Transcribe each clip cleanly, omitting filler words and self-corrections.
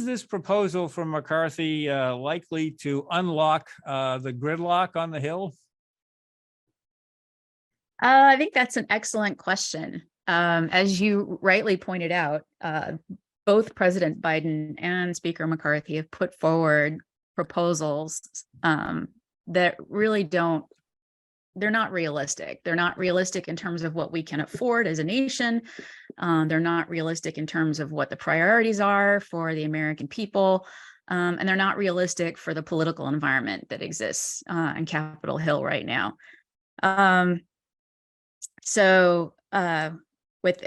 is this proposal from McCarthy likely to unlock the gridlock on the Hill? I think that's an excellent question. As you rightly pointed out, both President Biden and Speaker McCarthy have put forward proposals that really they're not realistic. They're not realistic in terms of what we can afford as a nation. They're not realistic in terms of what the priorities are for the American people. And they're not realistic for the political environment that exists on Capitol Hill right now. So with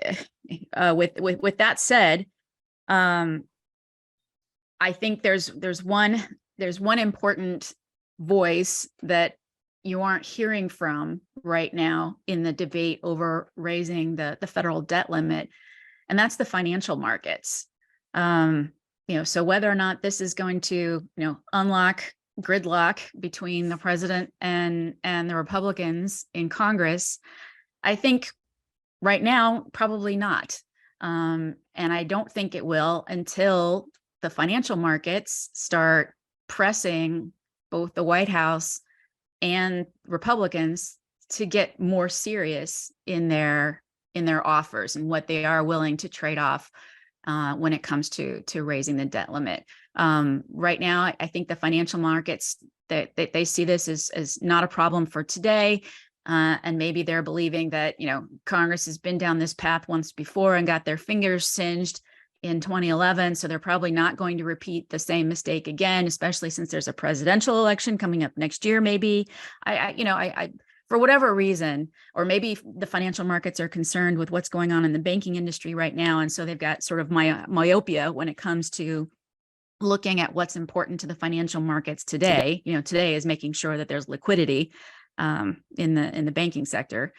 that said, I think there's one important voice that you aren't hearing from right now in the debate over raising the federal debt limit, and that's the financial markets. So whether or not this is going to unlock gridlock between the president and the Republicans in Congress, I think right now probably not. And I don't think it will until the financial markets start pressing both the White House and Republicans to get more serious in their offers and what they are willing to trade off when it comes to raising the debt limit. Right now, I think the financial markets that they see this as not a problem for today. And maybe they're believing that, Congress has been down this path once before and got their fingers singed in 2011. So they're probably not going to repeat the same mistake again, especially since there's a presidential election coming up next year. Maybe I for whatever reason, or maybe the financial markets are concerned with what's going on in the banking industry right now. And so they've got sort of myopia when it comes to looking at what's important to the financial markets today. Today is making sure that there's liquidity in the banking sector.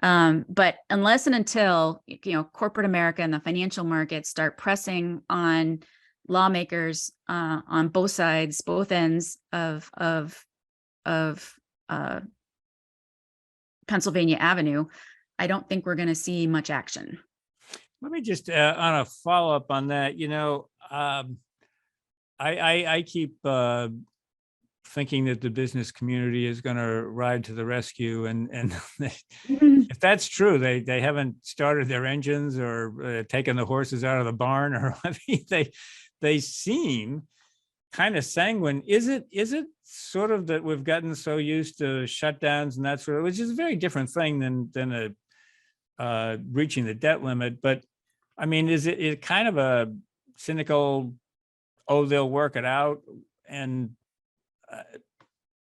But unless and until corporate America and the financial markets start pressing on lawmakers on both sides, both ends of Pennsylvania Avenue, I don't think we're going to see much action. Let me just on a follow up on that. I keep thinking that the business community is going to ride to the rescue, and if that's true, they haven't started their engines or taken the horses out of the barn, or they seem kind of sanguine. Is it sort of that we've gotten so used to shutdowns and that sort of, which is a very different thing than reaching the debt limit? But I mean, is it kind of a cynical, oh, they'll work it out, and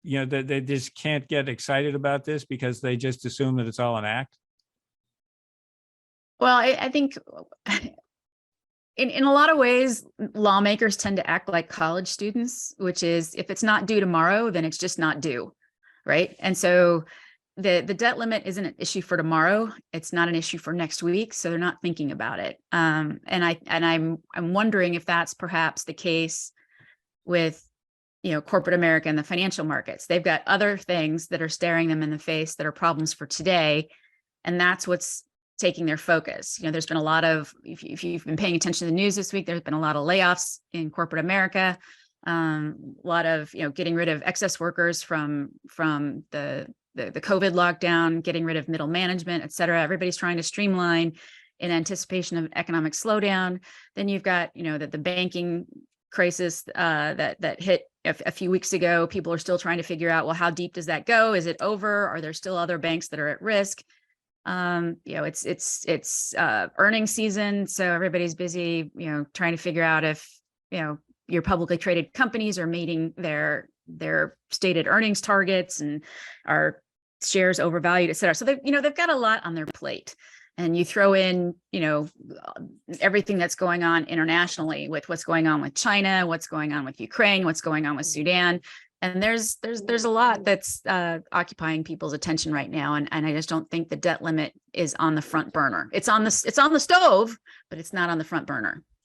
they just can't get excited about this because they just assume that it's all an act? Well, I think in a lot of ways, lawmakers tend to act like college students, which is if it's not due tomorrow, then it's just not due, right? And so the debt limit isn't an issue for tomorrow. It's not an issue for next week, so they're not thinking about it. And I'm wondering if that's perhaps the case with corporate America and the financial markets. They've got other things that are staring them in the face that are problems for today, and that's what's taking their focus. There's been a lot of, if you've been paying attention to the news this week, there's been a lot of layoffs in corporate America, a lot of getting rid of excess workers from the COVID lockdown, getting rid of middle management, et cetera. Everybody's trying to streamline in anticipation of economic slowdown. Then you've got the banking crisis that hit a few weeks ago. People are still trying to figure out, well, how deep does that go? Is it over? Are there still other banks that are at risk? It's earnings season, so everybody's busy, trying to figure out if your publicly traded companies are meeting their stated earnings targets and are shares overvalued, et cetera. So they've got a lot on their plate. And you throw in, everything that's going on internationally with what's going on with China, what's going on with Ukraine, what's going on with Sudan. And there's a lot that's occupying people's attention right now, and I just don't think the debt limit is on the front burner. It's on the stove, but it's not on the front burner.